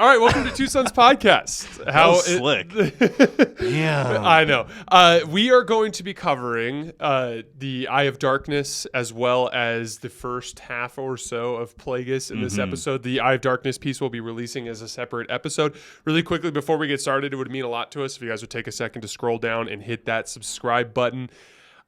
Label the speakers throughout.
Speaker 1: All right, welcome to Two Sons Podcast.
Speaker 2: Slick. Damn.
Speaker 1: I know. We are going to be covering the Eye of Darkness as well as the first half or so of Plagueis in this episode. The Eye of Darkness piece will be releasing as a separate episode. Really quickly, before we get started, it would mean a lot to us if you guys would take a second to scroll down and hit that subscribe button.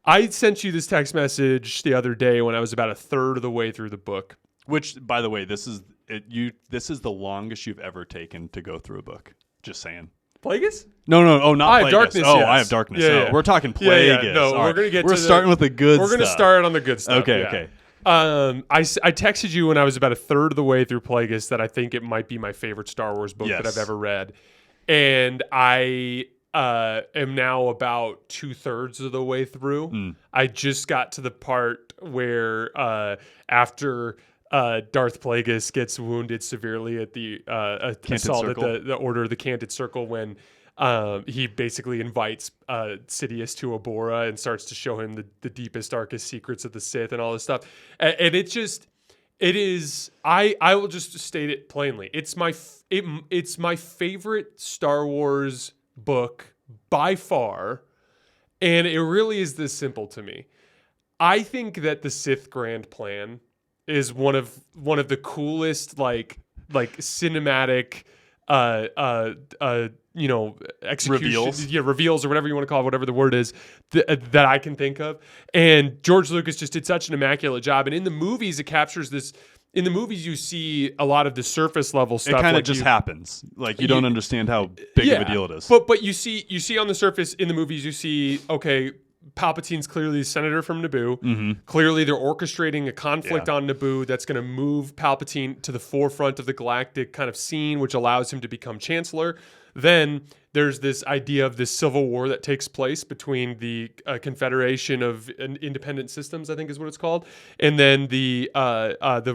Speaker 1: I sent you this text message the other day when I was about a third of the way through the book.
Speaker 2: Which, by the way, this is the longest you've ever taken to go through a book. Just saying.
Speaker 1: Plagueis?
Speaker 2: No, not
Speaker 1: Eye
Speaker 2: Plagueis.
Speaker 1: of Darkness,
Speaker 2: Oh,
Speaker 1: yes.
Speaker 2: Eye of Darkness.
Speaker 1: Yeah.
Speaker 2: We're talking Plagueis.
Speaker 1: No,
Speaker 2: All
Speaker 1: we're going to get
Speaker 2: We're starting with the good stuff.
Speaker 1: We're going to start on the good stuff.
Speaker 2: Okay.
Speaker 1: I texted you when I was about a third of the way through Plagueis that I think it might be my favorite Star Wars book that I've ever read. And I am now about 2/3 of the way through. I just got to the part where after Darth Plagueis gets wounded severely at the assault at the Order of the Candid Circle when he basically invites Sidious to Abora and starts to show him the deepest, darkest secrets of the Sith and all this stuff. And it is. I will just state it plainly. It's my favorite Star Wars book by far, and it really is this simple to me. I think that the Sith Grand Plan is one of the coolest like cinematic executions, reveals or whatever you want to call it, whatever the word is that I can think of. And George Lucas just did such an immaculate job. And in the movies, it captures this. In the movies, you see a lot of the surface level stuff.
Speaker 2: It kind of just happens. Like you don't understand how big of a deal it is.
Speaker 1: But you see on the surface in the movies, you see, okay, Palpatine's clearly the senator from Naboo. Clearly, they're orchestrating a conflict on Naboo that's going to move Palpatine to the forefront of the galactic kind of scene, which allows him to become chancellor. Then there's this idea of this civil war that takes place between the Confederation of Independent Systems, I think is what it's called, and then the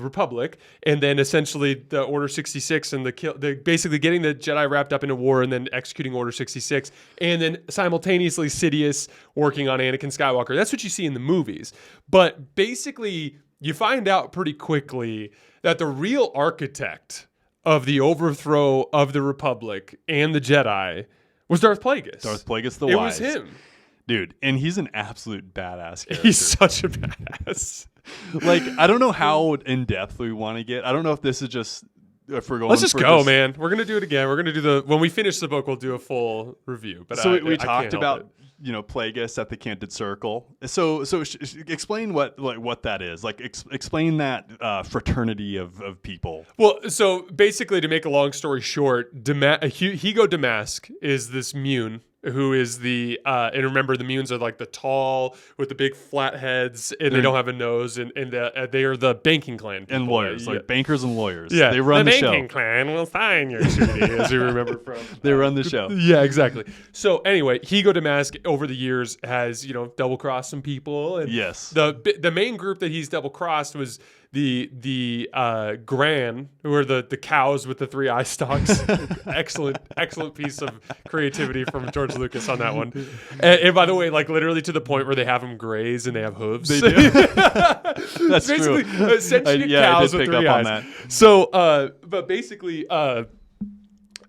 Speaker 1: Republic, and then essentially the Order 66 and the basically getting the Jedi wrapped up in a war and then executing Order 66, and then simultaneously Sidious working on Anakin Skywalker. That's what you see in the movies. But basically, you find out pretty quickly that the real architect of the overthrow of the Republic and the Jedi was Darth Plagueis.
Speaker 2: Darth Plagueis the Wise.
Speaker 1: It was him.
Speaker 2: Dude, and he's an absolute badass character.
Speaker 1: He's such a badass.
Speaker 2: Like, I don't know how in-depth we want to get. I don't know if this is just... If we're going
Speaker 1: Let's just go, man. We're going to do it again. We're going to do when we finish the book, we'll do a full review. But
Speaker 2: so we talked about... Plagueis at the Candid Circle. So explain what that is. Like explain that fraternity of people.
Speaker 1: Well, so basically, to make a long story short, Hugo Damask is this Mune who is the and remember the Munes are like the tall with the big flat heads and they don't have a nose and they are the banking clan people.
Speaker 2: And lawyers, like bankers and lawyers.
Speaker 1: Yeah,
Speaker 2: they run the show.
Speaker 1: The banking clan will sign your treaty, as you remember from.
Speaker 2: They run the show.
Speaker 1: Yeah, exactly. So anyway, Hugo Damask over the years has double crossed some people. And
Speaker 2: yes.
Speaker 1: The main group that he's double crossed was the Gran, who are the cows with the 3 eye stalks. excellent piece of creativity from George Lucas on that one. And by the way, like literally to the point where they have them graze and they have hooves.
Speaker 2: They do. That's
Speaker 1: basically
Speaker 2: true.
Speaker 1: Sentient
Speaker 2: I
Speaker 1: cows
Speaker 2: did
Speaker 1: with
Speaker 2: pick
Speaker 1: 3
Speaker 2: up
Speaker 1: eyes.
Speaker 2: on that.
Speaker 1: So, but basically,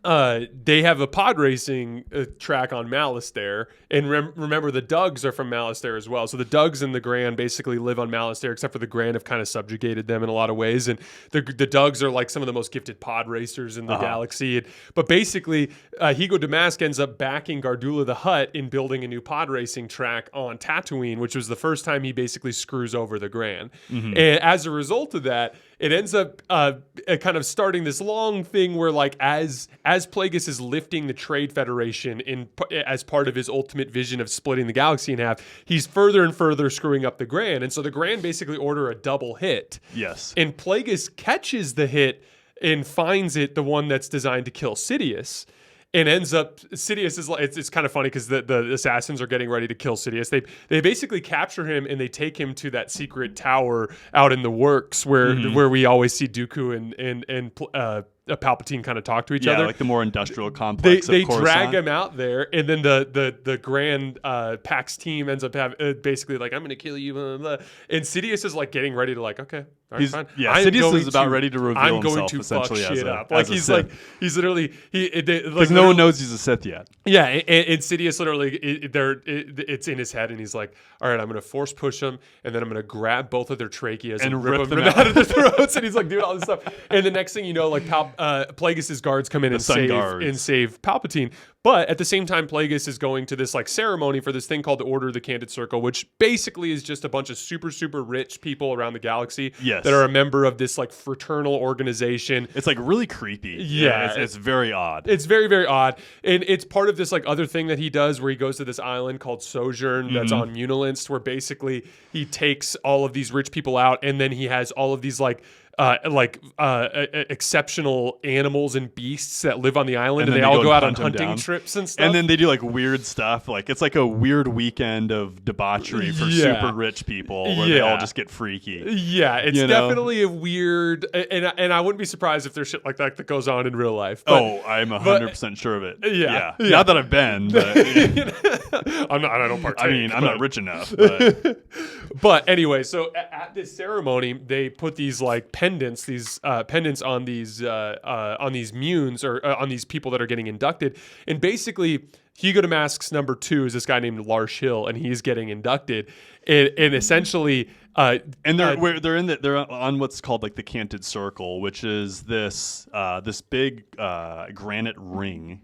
Speaker 1: they have a pod racing track on Malastare, and remember the Dugs are from Malastare as well. So the Dugs and the Gran basically live on Malastare, except for the Gran have kind of subjugated them in a lot of ways. And the Dugs are like some of the most gifted pod racers in the galaxy. But basically, Hugo Damask ends up backing Gardula the Hutt in building a new pod racing track on Tatooine, which was the first time he basically screws over the Gran. And as a result of that, it ends up kind of starting this long thing where, like, as Plagueis is lifting the Trade Federation as part of his ultimate vision of splitting the galaxy in half, he's further and further screwing up the Gran. And so the Gran basically order a double hit.
Speaker 2: Yes.
Speaker 1: And Plagueis catches the hit and finds it the one that's designed to kill Sidious. And ends up, Sidious is like, it's kind of funny because the assassins are getting ready to kill Sidious. They basically capture him and they take him to that secret tower out in the works where we always see Dooku and Palpatine kind of talk to each other.
Speaker 2: Yeah, like the more industrial complex.
Speaker 1: They
Speaker 2: of Coruscant.
Speaker 1: drag him out there, and then the Grand Pax team ends up basically like, I'm going to kill you, blah, blah, blah. And Sidious is like getting ready to like, okay, All right, fine.
Speaker 2: Yeah, Sidious is about ready to reveal himself essentially
Speaker 1: fuck shit up.
Speaker 2: Like
Speaker 1: he's like he's literally
Speaker 2: because no one knows he's a Sith yet.
Speaker 1: Yeah, and Sidious literally it's in his head, and he's like, all right, I'm gonna force push them, and then I'm gonna grab both of their tracheas and rip them out of their throats, and he's like doing all this stuff, and the next thing you know, like Plagueis' guards come in and save Palpatine. But at the same time, Plagueis is going to this like ceremony for this thing called the Order of the Candid Circle, which basically is just a bunch of super, super rich people around the galaxy that are a member of this like fraternal organization.
Speaker 2: It's like really creepy.
Speaker 1: Yeah.
Speaker 2: It's very odd.
Speaker 1: It's very, very odd. And it's part of this like other thing that he does where he goes to this island called Sojourn that's on Munilinst, where basically he takes all of these rich people out, and then he has all of these exceptional animals and beasts that live on the island, and they all go out on hunting trips and stuff.
Speaker 2: And then they do like weird stuff. Like it's like a weird weekend of debauchery for super rich people where they all just get freaky.
Speaker 1: Yeah, it's definitely a weird, and I wouldn't be surprised if there's shit like that goes on in real life. But,
Speaker 2: I'm 100% sure of it.
Speaker 1: Yeah.
Speaker 2: Not that I've been, but
Speaker 1: I'm not. I don't partake.
Speaker 2: I mean, I'm not rich enough. But,
Speaker 1: but anyway, so at this ceremony, they put these like pendants on these munes or on these people that are getting inducted, and basically Hugo Damask's number 2 is this guy named Lars Hill, and he's getting inducted, and essentially
Speaker 2: they're on what's called like the Candid Circle, which is this big granite ring.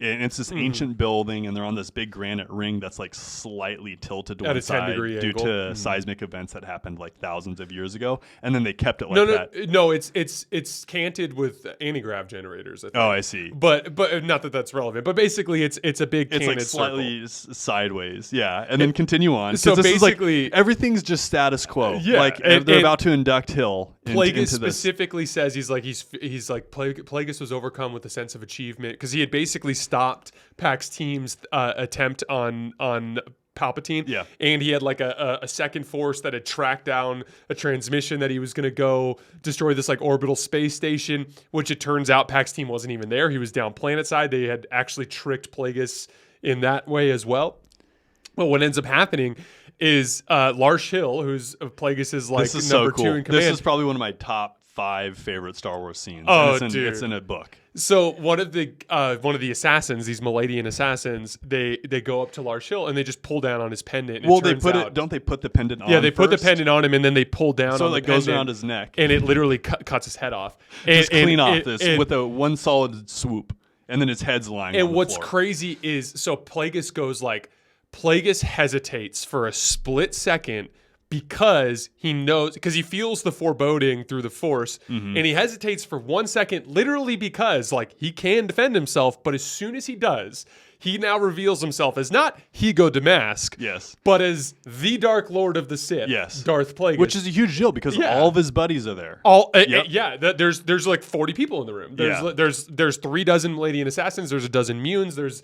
Speaker 2: And it's this ancient building, and they're on this big granite ring that's like slightly tilted to one side due to seismic events that happened like thousands of years ago, and then they kept it like that.
Speaker 1: No, it's canted with anti-grav generators. I think.
Speaker 2: Oh, I see.
Speaker 1: But not that that's relevant. But basically, it's a big.
Speaker 2: It's like slightly sideways, yeah, and then continue on.
Speaker 1: So
Speaker 2: this
Speaker 1: basically,
Speaker 2: is like, everything's just status quo.
Speaker 1: Yeah,
Speaker 2: like they're about to induct Hill.
Speaker 1: Plagueis specifically says he's like Plagueis was overcome with a sense of achievement because he had basically stopped Pax Team's attempt on Palpatine, and he had like a second force that had tracked down a transmission that he was going to go destroy this like orbital space station, which it turns out Pax Team wasn't even there. He was down planet side. They had actually tricked Plagueis in that way as well. But what ends up happening is Lars Hill, who's Plagueis' like number 2 in command.
Speaker 2: This is probably one of my top 5 favorite Star Wars scenes.
Speaker 1: Dude.
Speaker 2: It's in a book.
Speaker 1: So one of the assassins, these Maladian assassins, they go up to Lars Hill and they just pull down on his pendant.
Speaker 2: Well, don't they put the pendant on?
Speaker 1: Yeah, they put the pendant on him, and then they pull down.
Speaker 2: So
Speaker 1: on
Speaker 2: it goes around his neck,
Speaker 1: and it literally cuts his head off.
Speaker 2: Just clean off with a one solid swoop, and then his head's lying.
Speaker 1: And
Speaker 2: on
Speaker 1: what's
Speaker 2: the floor.
Speaker 1: crazy is Plagueis goes like. Plagueis hesitates for a split second because he feels the foreboding through the Force, and he hesitates for 1 second, literally because like he can defend himself, but as soon as he does, he now reveals himself as not Hugo Damask, but as the Dark Lord of the Sith, Darth Plagueis,
Speaker 2: which is a huge deal because all of his buddies are there.
Speaker 1: There's like 40 people in the room. There's 3 dozen Maladian assassins. There's a dozen Munes. There's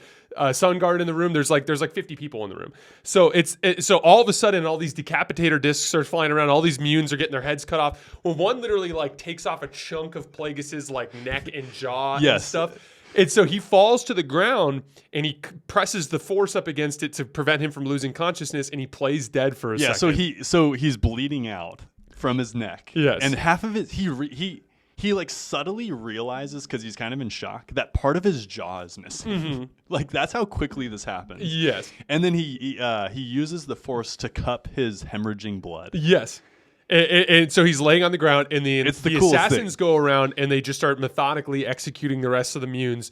Speaker 1: Sun Guard in the room. There's like 50 people in the room. So so all of a sudden all these decapitator discs are flying around. All these Munes are getting their heads cut off. Well, one literally like takes off a chunk of Plagueis' like neck and jaw and stuff. And so he falls to the ground, and he presses the Force up against it to prevent him from losing consciousness, and he plays dead for a second.
Speaker 2: So he's bleeding out from his neck.
Speaker 1: Yes.
Speaker 2: And half of it, he like subtly realizes, because he's kind of in shock, that part of his jaw is missing. Like that's how quickly this happens.
Speaker 1: Yes.
Speaker 2: And then he uses the Force to cup his hemorrhaging blood.
Speaker 1: Yes. And so he's laying on the ground, and the assassins
Speaker 2: thing.
Speaker 1: Go around, and they just start methodically executing the rest of the Munes.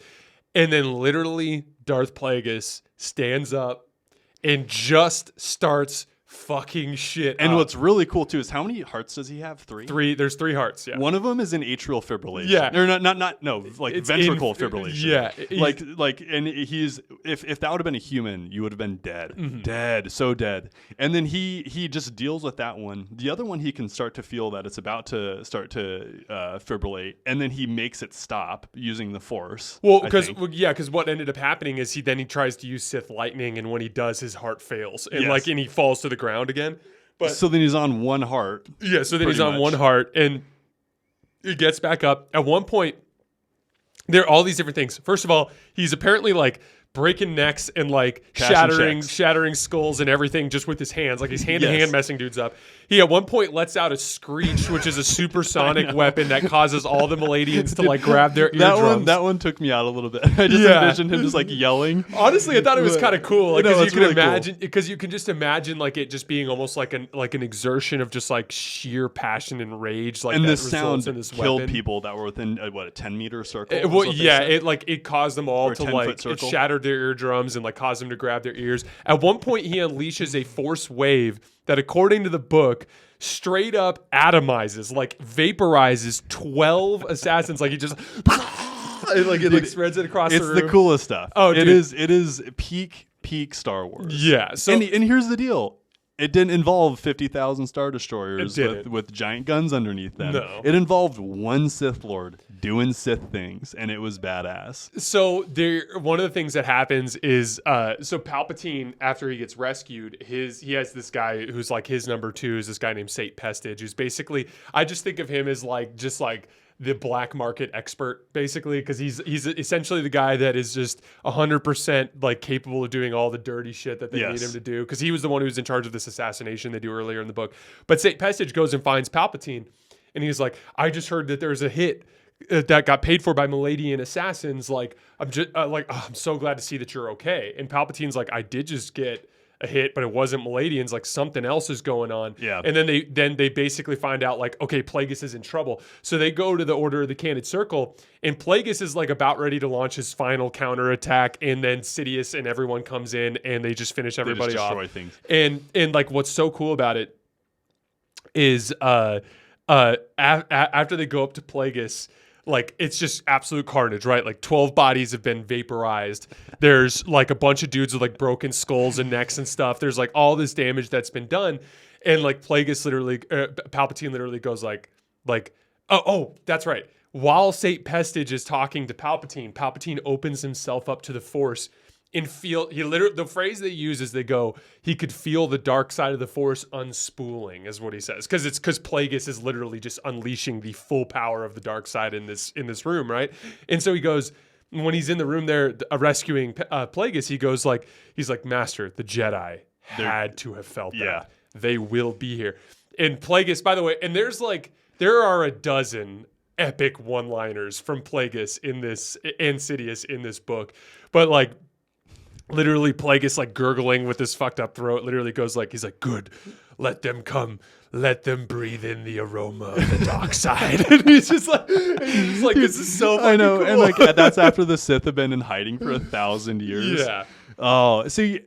Speaker 1: And then literally Darth Plagueis stands up and just starts fucking shit
Speaker 2: And
Speaker 1: up.
Speaker 2: what's really cool too is how many hearts does he have? 3?
Speaker 1: There's 3 hearts. Yeah.
Speaker 2: One of them is in atrial fibrillation.
Speaker 1: Yeah.
Speaker 2: Or it's ventricle fibrillation.
Speaker 1: Yeah.
Speaker 2: And he's if that would have been a human, you would have been dead. Dead. So dead. And then he just deals with that one. The other one, he can start to feel that it's about to start to fibrillate, and then he makes it stop using the Force.
Speaker 1: Well, because what ended up happening is he tries to use Sith lightning, and when he does, his heart fails, and and he falls to the ground again. But
Speaker 2: so then he's on one heart.
Speaker 1: Yeah, so then he's on one heart, and he gets back up. At one point, there are all these different things. First of all, he's apparently like breaking necks and like
Speaker 2: Cashing
Speaker 1: shattering skulls and everything just with his hands. Like he's hand to hand
Speaker 2: Yes.
Speaker 1: messing dudes up. He at one point lets out a screech, which is a supersonic weapon that causes all the Maladians to like grab their eardrums.
Speaker 2: That one took me out a little bit. I just envisioned him just like yelling.
Speaker 1: Honestly, I thought it was kind of cool because you can
Speaker 2: really
Speaker 1: imagine because you can just imagine like it just being almost like an exertion of just like sheer passion and rage. Like
Speaker 2: And
Speaker 1: that
Speaker 2: this sound
Speaker 1: in this
Speaker 2: killed
Speaker 1: weapon.
Speaker 2: people that were within a 10-meter circle.
Speaker 1: It caused them all
Speaker 2: Or a
Speaker 1: to
Speaker 2: 10-foot
Speaker 1: like it
Speaker 2: circle.
Speaker 1: shattered their eardrums and like caused them to grab their ears. At one point, he unleashes a force wave that, according to the book, straight up atomizes, like vaporizes 12 assassins. Like he just it spreads it across the room.
Speaker 2: It's the coolest stuff.
Speaker 1: Oh,
Speaker 2: it
Speaker 1: dude.
Speaker 2: is peak Star Wars.
Speaker 1: Yeah. So
Speaker 2: and here's the deal. It didn't involve 50,000 Star Destroyers with giant guns underneath them.
Speaker 1: No.
Speaker 2: It involved one Sith Lord doing Sith things, and it was badass.
Speaker 1: So one of the things that happens is so Palpatine, after he gets rescued, he has this guy who's like his number 2 is this guy named Sate Pestage, who's basically, I just think of him as like just like the black market expert, basically, because he's essentially the guy that is just 100% like capable of doing all the dirty shit that they need him to do, because he was the one who was in charge of this assassination they do earlier in the book. But Sate Pestage goes and finds Palpatine, and he's like, I just heard that there's a hit that got paid for by Maladian assassins. Like, I'm just I'm so glad to see that you're okay. And Palpatine's like, I did just get a hit, but it wasn't Maladians. Like something else is going on.
Speaker 2: Yeah.
Speaker 1: And then they basically find out like, okay, Plagueis is in trouble. So they go to the Order of the Candid Circle, and Plagueis is like about ready to launch his final counterattack, and then Sidious and everyone comes in and they just finish everybody off.
Speaker 2: Destroy things.
Speaker 1: And like what's so cool about it is after they go up to Plagueis, like it's just absolute carnage, right? Like 12 bodies have been vaporized. There's like a bunch of dudes with like broken skulls and necks and stuff. There's like all this damage that's been done, and like Palpatine literally goes like, oh, that's right. While Sate Pestage is talking to Palpatine opens himself up to the Force. And the phrase they use is they go, he could feel the dark side of the Force unspooling, is what he says. Because Plagueis is literally just unleashing the full power of the dark side in this room, right? And so he goes, when he's in the room there rescuing Plagueis, he's like, Master, the Jedi had to have felt that. They will be here. And Plagueis, by the way, and there are a dozen epic one-liners from Plagueis in this, and Sidious in this book. But like, literally Plagueis like gurgling with his fucked up throat literally goes like, he's like, good, let them come, let them breathe in the aroma of the dark side. And he's just like this is so fucking cool.
Speaker 2: And like that's after the Sith have been in hiding for 1,000 years.
Speaker 1: Yeah.
Speaker 2: Oh, see,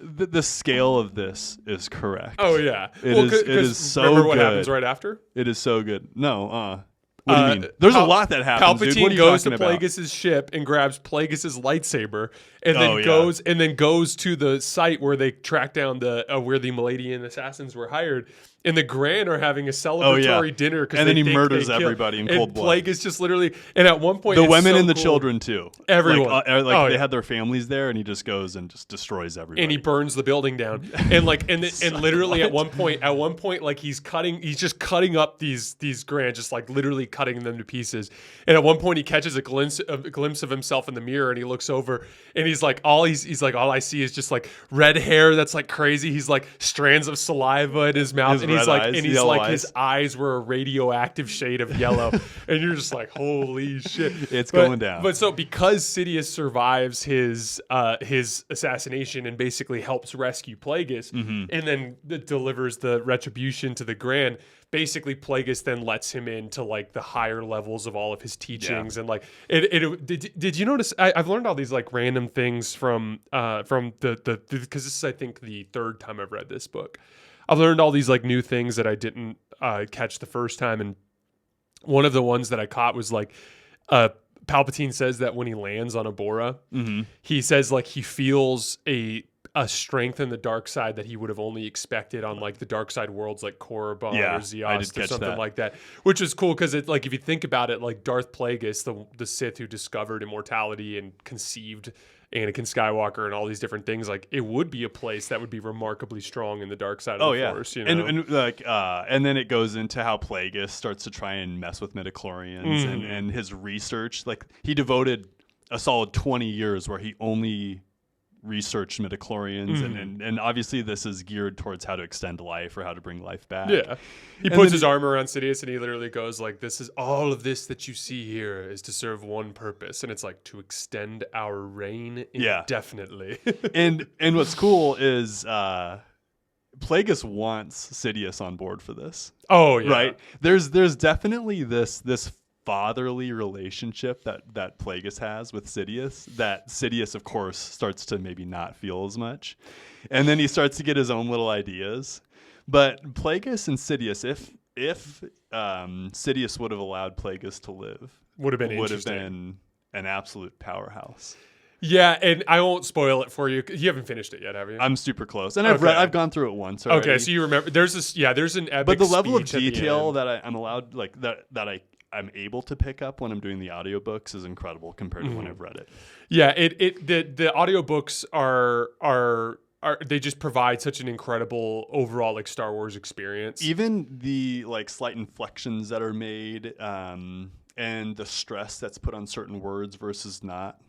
Speaker 2: the scale of this is correct.
Speaker 1: Oh yeah.
Speaker 2: It is so
Speaker 1: remember
Speaker 2: good.
Speaker 1: What happens right after?
Speaker 2: It is so good. No, what do you mean? There's a lot that happens.
Speaker 1: Palpatine
Speaker 2: dude. What are you
Speaker 1: goes to
Speaker 2: talking about?
Speaker 1: Plagueis' ship and grabs Plagueis' lightsaber, and then
Speaker 2: yeah.
Speaker 1: goes to the site where they track down where the Maladian assassins were hired. And the Grand are having a celebratory dinner,
Speaker 2: and then he murders everybody in cold blood.
Speaker 1: Plagueis just literally, and at one point,
Speaker 2: the women and the children too.
Speaker 1: Everyone,
Speaker 2: they had their families there, and he just goes and just destroys everybody.
Speaker 1: And he burns the building down, and like, and literally at one point, like he's just cutting up these Grand, just like literally cutting them to pieces. And at one point, he catches a glimpse of himself in the mirror, and he looks over, and he's like, all I see is just like red hair that's like crazy. He's like strands of saliva in his mouth, and his eyes were a radioactive shade of yellow, and you're just like, holy shit,
Speaker 2: it's going down.
Speaker 1: But so because Sidious survives his assassination and basically helps rescue Plagueis, and then delivers the retribution to the Grand, basically Plagueis then lets him into like the higher levels of all of his teachings, and like did you notice? I've learned all these like random things from the because this is I think the third time I've read this book. I've learned all these like new things that I didn't catch the first time, and one of the ones that I caught was like Palpatine says that when he lands on Abora, he says like he feels a strength in the dark side that he would have only expected on like the dark side worlds like Korriban or Ziost or something like that, which is cool because it like if you think about it, like Darth Plagueis, the Sith who discovered immortality and conceived Anakin Skywalker and all these different things, like it would be a place that would be remarkably strong in the dark side of the Force, you know?
Speaker 2: And then it goes into how Plagueis starts to try and mess with midichlorians and his research. Like he devoted a solid 20 years where he only research midichlorians, and obviously this is geared towards how to extend life or how to bring life back.
Speaker 1: Yeah, he puts his arm around Sidious and he literally goes like, "This is all of this that you see here is to serve one purpose," and it's like to extend our reign indefinitely.
Speaker 2: and what's cool is Plagueis wants Sidious on board for this.
Speaker 1: Oh yeah,
Speaker 2: right. There's definitely this fatherly relationship that Plagueis has with Sidious that Sidious, of course, starts to maybe not feel as much. And then he starts to get his own little ideas. But Plagueis and Sidious, if Sidious would have allowed Plagueis to live, would have been an absolute powerhouse.
Speaker 1: Yeah, and I won't spoil it for you. You haven't finished it yet, have you?
Speaker 2: I'm super close, and I've gone through it once already.
Speaker 1: Okay, so you remember there's an epic.
Speaker 2: But the level of
Speaker 1: speech
Speaker 2: detail that I'm allowed, like that I'm able to pick up when I'm doing the audiobooks is incredible compared to when I've read it.
Speaker 1: Yeah, the audiobooks are they just provide such an incredible overall like Star Wars experience.
Speaker 2: Even the like slight inflections that are made, and the stress that's put on certain words versus not.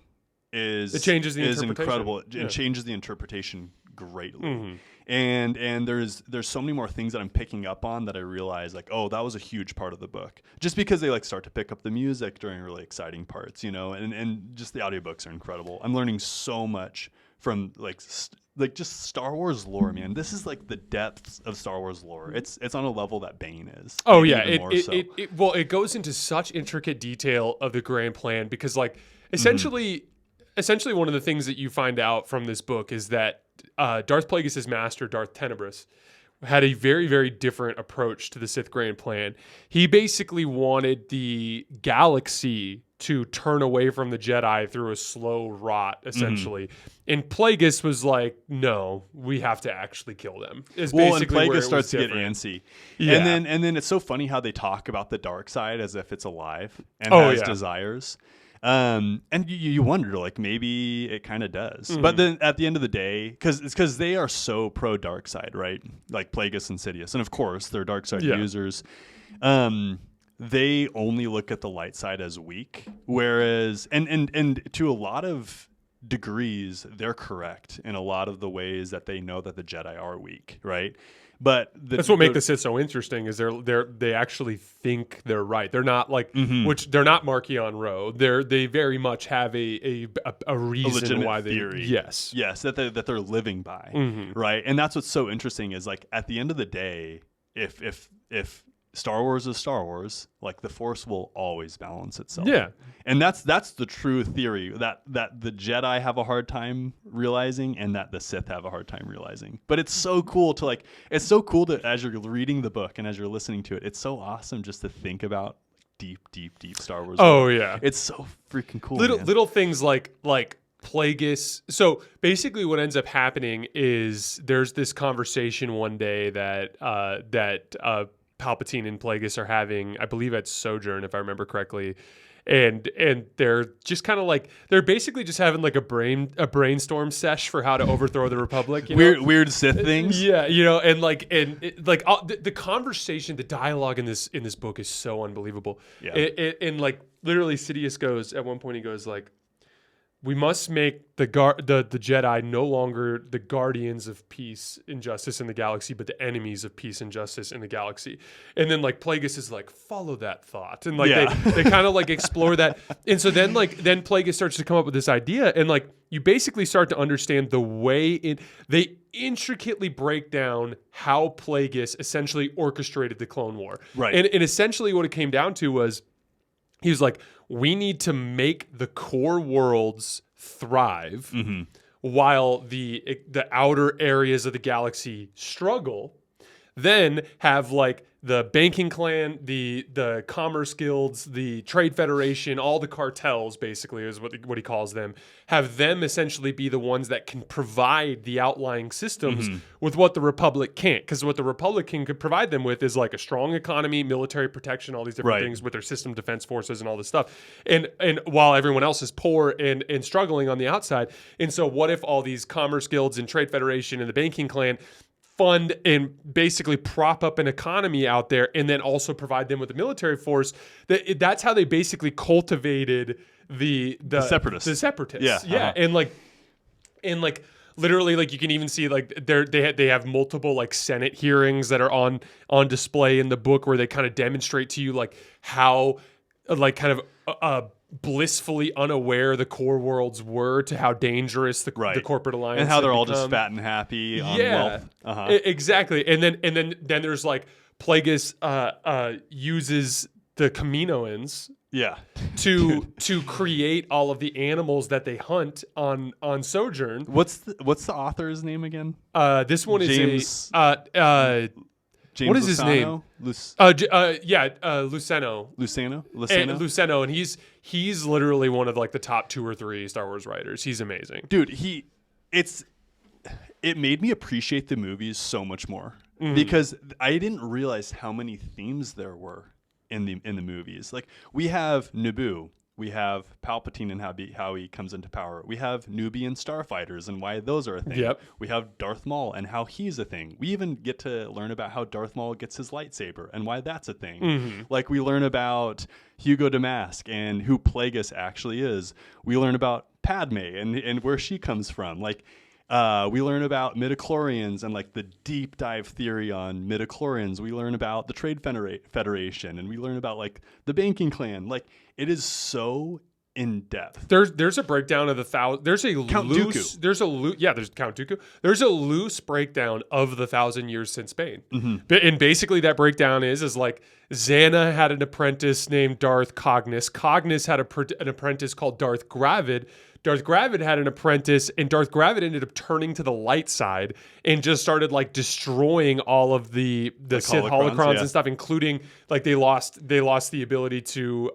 Speaker 2: It changes the interpretation. Incredible. It changes the interpretation greatly. And there's so many more things that I'm picking up on that I realize like, oh, that was a huge part of the book. Just because they like start to pick up the music during really exciting parts, and just the audiobooks are incredible. I'm learning so much from like just Star Wars lore, man. This is like the depths of Star Wars lore. It's on a level that Bane is.
Speaker 1: Oh yeah, it goes into such intricate detail of the grand plan because like essentially one of the things that you find out from this book is that Darth Plagueis' master, Darth Tenebris, had a very, very different approach to the Sith Grand Plan. He basically wanted the galaxy to turn away from the Jedi through a slow rot, essentially. And Plagueis was like, no, we have to actually kill them.
Speaker 2: And Plagueis starts to get antsy. Yeah. And then it's so funny how they talk about the dark side as if it's alive and has desires. And you wonder, like, maybe it kind of does. But then at the end of the day, because they are so pro dark side, right? Like Plagueis and Sidious. And of course, they're dark side users. They only look at the light side as weak. Whereas, and to a lot of degrees, they're correct in a lot of the ways that they know that the Jedi are weak, right? But
Speaker 1: that's what makes the Sith so interesting is they actually think they're right. They're not like which they're not Marchion Ro. They very much have a reason why they
Speaker 2: theory. Yes that they're living by, right? And that's what's so interesting is like at the end of the day, if Star Wars is Star Wars, like the Force will always balance itself.
Speaker 1: Yeah.
Speaker 2: And that's the true theory that the Jedi have a hard time realizing and that the Sith have a hard time realizing. But it's so cool to as you're reading the book and as you're listening to it, it's so awesome just to think about deep Star Wars.
Speaker 1: Oh yeah.
Speaker 2: It's so freaking cool.
Speaker 1: Little things like Plagueis. So basically what ends up happening is there's this conversation one day that Palpatine and Plagueis are having, I believe at Sojourn, if I remember correctly, and they're just kind of like they're basically just having like a brainstorm sesh for how to overthrow the Republic.
Speaker 2: Weird Sith things.
Speaker 1: Yeah, and the conversation, the dialogue in this book is so unbelievable. Yeah, and like literally, Sidious goes at one point. He goes like, we must make the Jedi no longer the guardians of peace and justice in the galaxy, but the enemies of peace and justice in the galaxy. And then like Plagueis is like, follow that thought. And like they kind of like explore that. And so then Plagueis starts to come up with this idea. And like you basically start to understand the way they intricately break down how Plagueis essentially orchestrated the Clone War.
Speaker 2: Right.
Speaker 1: And essentially what it came down to was, he was like, we need to make the core worlds thrive while the outer areas of the galaxy struggle. Then have like the banking clan, the commerce guilds, the trade federation, all the cartels basically is what he calls them, have them essentially be the ones that can provide the outlying systems with what the Republic can't. Because what the Republic could provide them with is like a strong economy, military protection, all these different things with their system defense forces and all this stuff. And while everyone else is poor and struggling on the outside. And so what if all these commerce guilds and trade federation and the banking clan fund and basically prop up an economy out there and then also provide them with a military force? That's how they basically cultivated the separatists.
Speaker 2: Yeah.
Speaker 1: And like, And like literally, like you can even see like they have multiple like Senate hearings that are on display in the book where they kind of demonstrate to you like how like kind of blissfully unaware the core worlds were to how dangerous the corporate alliance
Speaker 2: and how they're all just fat and happy on wealth.
Speaker 1: Exactly. And then there's like Plagueis uses the Kaminoans to create all of the animals that they hunt on Sojourn.
Speaker 2: What's the author's name again?
Speaker 1: This one
Speaker 2: James,
Speaker 1: is James what is his name?
Speaker 2: Luceno.
Speaker 1: Luceno, and he's literally one of like the top 2 or 3 Star Wars writers. He's amazing,
Speaker 2: dude. It made me appreciate the movies so much more because I didn't realize how many themes there were in the movies. Like we have Naboo. We have Palpatine and how he comes into power. We have Nubian starfighters and why those are a thing.
Speaker 1: Yep.
Speaker 2: We have Darth Maul and how he's a thing. We even get to learn about how Darth Maul gets his lightsaber and why that's a thing. Like we learn about Hugo Damask and who Plagueis actually is. We learn about Padme and where she comes from. Like we learn about midichlorians and like the deep dive theory on midichlorians. We learn about the Trade Federation and we learn about like the banking clan. Like it is so in depth.
Speaker 1: There's a breakdown of the thousand. There's Count Dooku. There's Count Dooku. There's a loose breakdown of the 1,000 years since Bane. And basically that breakdown is like Xana had an apprentice named Darth Cognis. Cognis had an apprentice called Darth Gravid. Darth Gravid had an apprentice, and Darth Gravid ended up turning to the light side and just started like destroying all of the Sith holocrons and stuff, including like they lost the ability to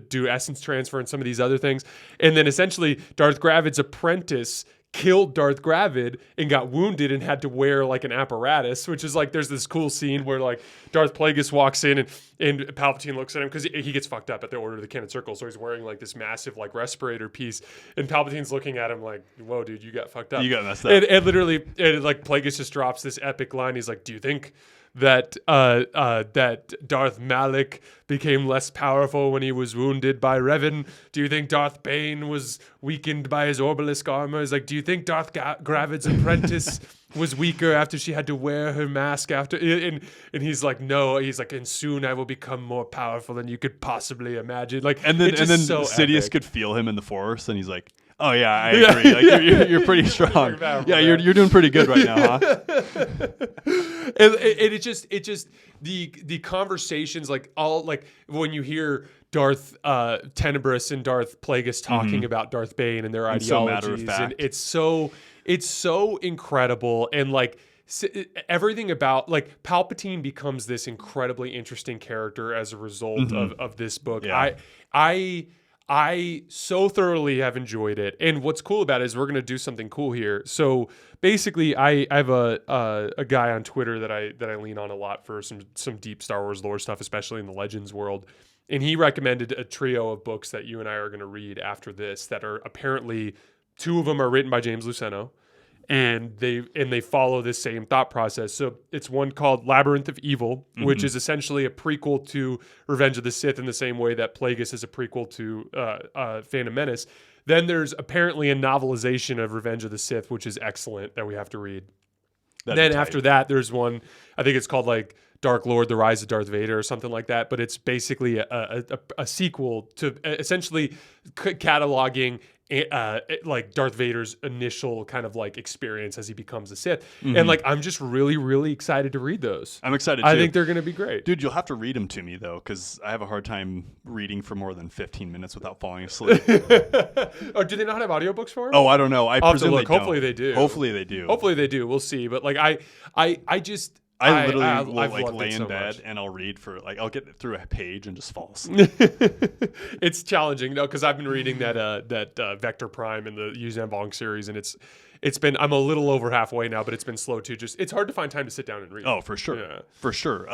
Speaker 1: do essence transfer and some of these other things. And then essentially Darth Gravid's apprentice killed Darth Gravid and got wounded and had to wear like an apparatus, which is like there's this cool scene where like Darth Plagueis walks in and Palpatine looks at him because he gets fucked up at the Order of the Candid Circle, so he's wearing like this massive like respirator piece, and Palpatine's looking at him like, whoa dude, you got fucked up,
Speaker 2: you got messed up.
Speaker 1: And literally like Plagueis just drops this epic line. He's like, do you think that Darth Malik became less powerful when he was wounded by Revan? Do you think Darth Bane was weakened by his Orbalisk armor? He's like, do you think Darth Gravid's apprentice was weaker after she had to wear her mask after? And he's like, no. He's like, and soon I will become more powerful than you could possibly imagine. Like,
Speaker 2: and then
Speaker 1: so
Speaker 2: Sidious
Speaker 1: epic.
Speaker 2: Could feel him in the Force, and he's like, oh yeah, I agree. Like you're pretty strong. You're doing pretty good right now, huh?
Speaker 1: And it just the conversations, like all like when you hear Darth Tenebrous and Darth Plagueis talking about Darth Bane and their ideologies,
Speaker 2: so matter of fact.
Speaker 1: And it's so incredible, and like everything about like Palpatine becomes this incredibly interesting character as a result of this book.
Speaker 2: Yeah.
Speaker 1: I so thoroughly have enjoyed it, and what's cool about it is we're going to do something cool here. So basically, I have a guy on Twitter that I lean on a lot for some deep Star Wars lore stuff, especially in the Legends world, and he recommended a trio of books that you and I are going to read after this that are apparently 2 of them are written by James Luceno. And they follow this same thought process. So it's one called Labyrinth of Evil, which is essentially a prequel to Revenge of the Sith in the same way that Plagueis is a prequel to Phantom Menace. Then there's apparently a novelization of Revenge of the Sith, which is excellent, that we have to read. Then after that, there's one, I think it's called like Dark Lord, The Rise of Darth Vader or something like that. But it's basically a sequel to essentially cataloging like Darth Vader's initial kind of like experience as he becomes a Sith. And like I'm just really, really excited to read those.
Speaker 2: I'm excited too.
Speaker 1: I think they're going to be great.
Speaker 2: Dude, you'll have to read them to me though, because I have a hard time reading for more than 15 minutes without falling asleep.
Speaker 1: Or do they not have audiobooks for them?
Speaker 2: Oh, I don't know. I presume they don't.
Speaker 1: Hopefully they do.
Speaker 2: Hopefully they do.
Speaker 1: Hopefully they do. We'll see. But like I
Speaker 2: literally will like lay in bed and I'll read for like I'll get through a page and just fall asleep.
Speaker 1: It's challenging though, because I've been reading that Vector Prime in the Yu Zhang series, and it's been, I'm a little over halfway now, but it's been slow too. Just it's hard to find time to sit down and read.
Speaker 2: Oh, for sure, for sure.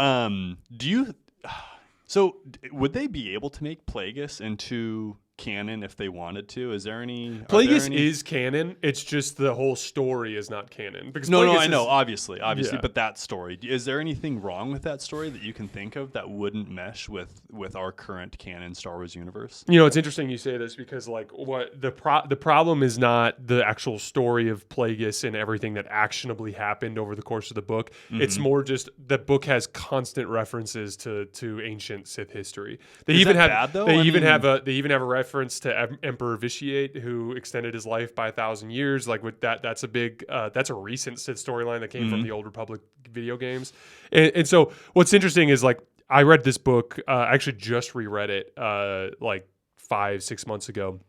Speaker 2: So would they be able to make Plagueis into canon if they wanted to? Is there any?
Speaker 1: Plagueis is canon. It's just the whole story is not canon. Because
Speaker 2: I know, obviously, but that story. Is there anything wrong with that story that you can think of that wouldn't mesh with our current canon Star Wars universe?
Speaker 1: It's interesting you say this because like what the problem is not the actual story of Plagueis and everything that actionably happened over the course of the book. Mm-hmm. It's more just the book has constant references to ancient Sith history. They even have a reference to Emperor Vitiate, who extended his life by 1,000 years. Like with that, that's a big that's a recent Sith storyline that came from the Old Republic video games. And so what's interesting is like I read this book. I actually just reread it like 5-6 months ago.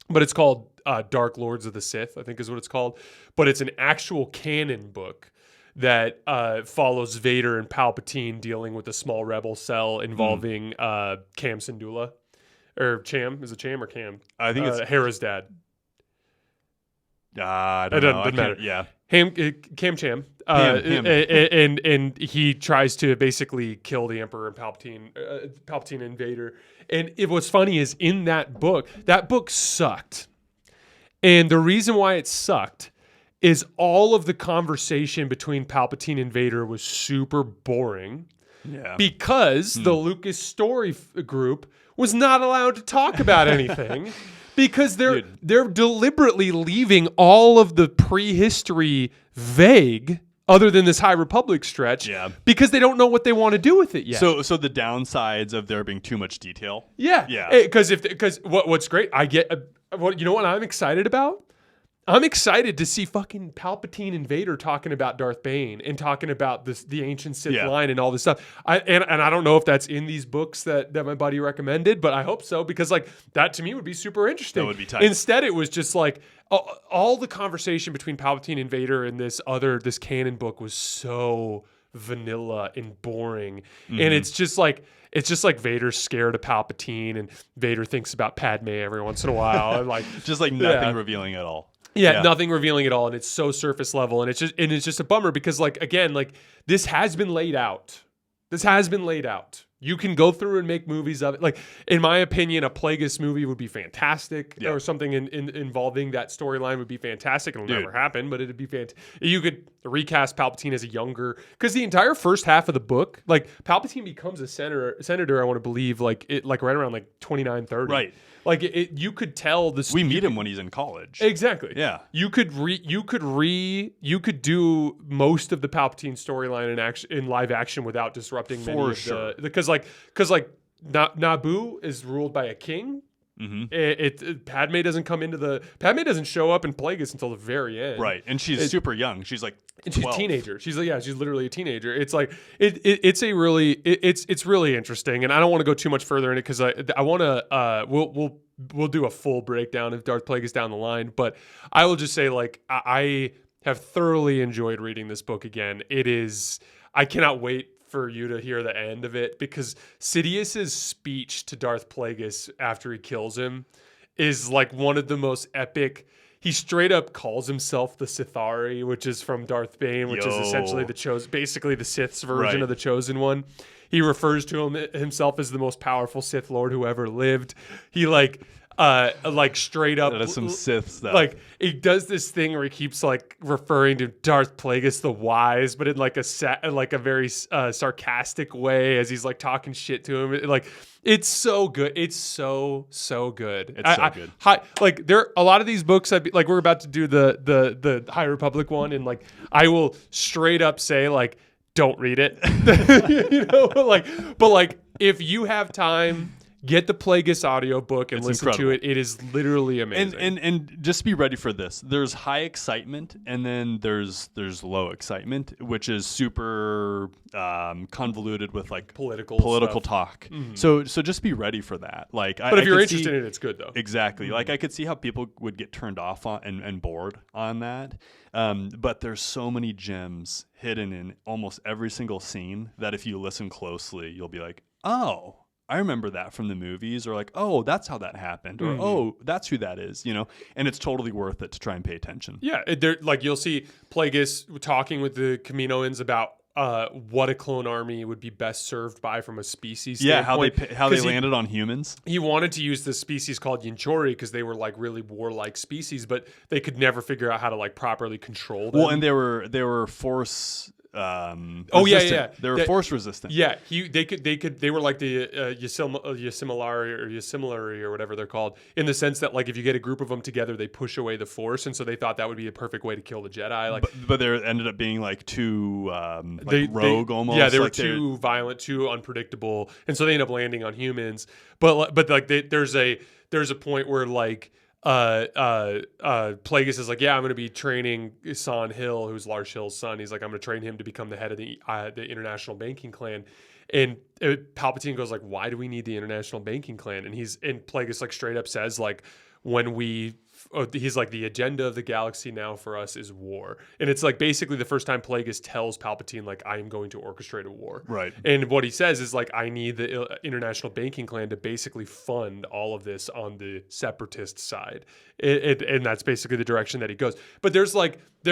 Speaker 1: But it's called Dark Lords of the Sith, I think is what it's called. But it's an actual canon book that follows Vader and Palpatine dealing with a small rebel cell involving Cam Syndulla. Or Cham. Is it Cham or Cam?
Speaker 2: I think it's
Speaker 1: Hera's dad.
Speaker 2: I don't know.
Speaker 1: Doesn't matter.
Speaker 2: Yeah.
Speaker 1: Cam Cham. And he tries to basically kill the Emperor and Palpatine and Vader. And what's funny is in that book sucked. And the reason why it sucked is all of the conversation between Palpatine and Vader was super boring.
Speaker 2: Yeah.
Speaker 1: Because the Lucas story group was not allowed to talk about anything. Because they're deliberately leaving all of the prehistory vague, other than this High Republic stretch, because they don't know what they want to do with it yet.
Speaker 2: So the downsides of there being too much detail.
Speaker 1: Yeah. Because what's great, I get what you know what I'm excited about. I'm excited to see fucking Palpatine and Vader talking about Darth Bane and talking about the ancient Sith line and all this stuff. I don't know if that's in these books that my buddy recommended, but I hope so because like that to me would be super interesting.
Speaker 2: That would be tight.
Speaker 1: Instead, it was just like all the conversation between Palpatine and Vader in this canon book was so vanilla and boring, and it's just like Vader's scared of Palpatine and Vader thinks about Padme every once in a while, and like
Speaker 2: just like nothing revealing at all.
Speaker 1: Yeah, nothing revealing at all, and it's so surface level, and it's just a bummer because, like, again, like this has been laid out. You can go through and make movies of it. Like, in my opinion, a Plagueis movie would be fantastic, or something involving that storyline would be fantastic. It'll never happen, but it'd be fantastic. You could recast Palpatine as a younger, because the entire first half of the book, like Palpatine becomes a senator. I want to believe, like right around like 29, 30.
Speaker 2: Right.
Speaker 1: Like you could tell this.
Speaker 2: We meet him when he's in college.
Speaker 1: Exactly.
Speaker 2: Yeah.
Speaker 1: You could do most of the Palpatine storyline in live action without disrupting many of the, because Naboo is ruled by a king. Mm-hmm. Padme doesn't show up in Plagueis until the very end.
Speaker 2: Right, and she's super young. She's like 12.
Speaker 1: She's a teenager. She's literally a teenager. It's like it's really interesting, and I don't want to go too much further in it because I want to we'll do a full breakdown of Darth Plagueis down the line, but I will just say like I have thoroughly enjoyed reading this book again. I cannot wait for you to hear the end of it because Sidious's speech to Darth Plagueis after he kills him is like one of the most epic. He straight up calls himself the Sithari, which is from Darth Bane, which is essentially basically the Sith's version of the Chosen One. He refers to himself as the most powerful Sith Lord who ever lived. He like straight up.
Speaker 2: That is some Sith stuff.
Speaker 1: Like he does this thing where he keeps like referring to Darth Plagueis the Wise, but in like a very sarcastic way as he's like talking shit to him. Like it's so good. It's so good.
Speaker 2: It's so good.
Speaker 1: Like there are a lot of these books. Like we're about to do the High Republic one, and like I will straight up say like don't read it. But like if you have time, get the Plagueis audiobook and listen to it. It is literally amazing.
Speaker 2: And just be ready for this. There's high excitement and then there's low excitement, which is super convoluted with like political talk. Mm-hmm. So just be ready for that. Like,
Speaker 1: but if you're interested in it, it's good though.
Speaker 2: Exactly. Mm-hmm. Like I could see how people would get turned off on and bored on that. But there's so many gems hidden in almost every single scene that if you listen closely, you'll be like, oh, I remember that from the movies, or like, oh, that's how that happened, or oh, that's who that is, and it's totally worth it to try and pay attention.
Speaker 1: Yeah, like you'll see Plagueis talking with the Kaminoans about what a clone army would be best served by from a species
Speaker 2: standpoint. how they
Speaker 1: 'Cause
Speaker 2: landed on humans.
Speaker 1: He wanted to use this species called Yinchori because they were like really warlike species, but they could never figure out how to like properly control them.
Speaker 2: Well, and they were force. They were force resistant.
Speaker 1: Yeah, they were like the Yosemilari or whatever they're called, in the sense that like if you get a group of them together, they push away the force, and so they thought that would be a perfect way to kill the Jedi. Like,
Speaker 2: but there ended up being like too rogue almost.
Speaker 1: Yeah, they were too violent, too unpredictable, and so they end up landing on humans. But like there's a point where like. Plagueis is like, yeah, I'm going to be training San Hill, who's Lars Hill's son. He's like, I'm going to train him to become the head of the International Banking Clan. And Palpatine goes like, why do we need the International Banking Clan? And Plagueis like straight up says like, he's like, the agenda of the galaxy now for us is war. And it's like basically the first time Plagueis tells Palpatine like, I am going to orchestrate a war.
Speaker 2: Right.
Speaker 1: And what he says is like, I need the International Banking Clan to basically fund all of this on the separatist side. And that's basically the direction that he goes. But there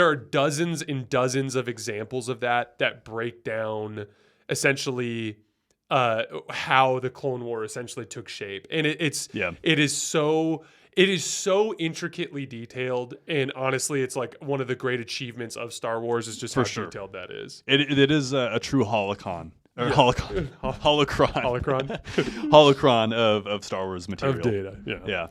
Speaker 1: are dozens and dozens of examples of that break down essentially how the Clone War essentially took shape. And it is so intricately detailed, and honestly, it's like one of the great achievements of Star Wars is just how detailed that is.
Speaker 2: It is a true holocron. Or holocron
Speaker 1: Holocron
Speaker 2: holocron of Star Wars material.
Speaker 1: of data. Yeah.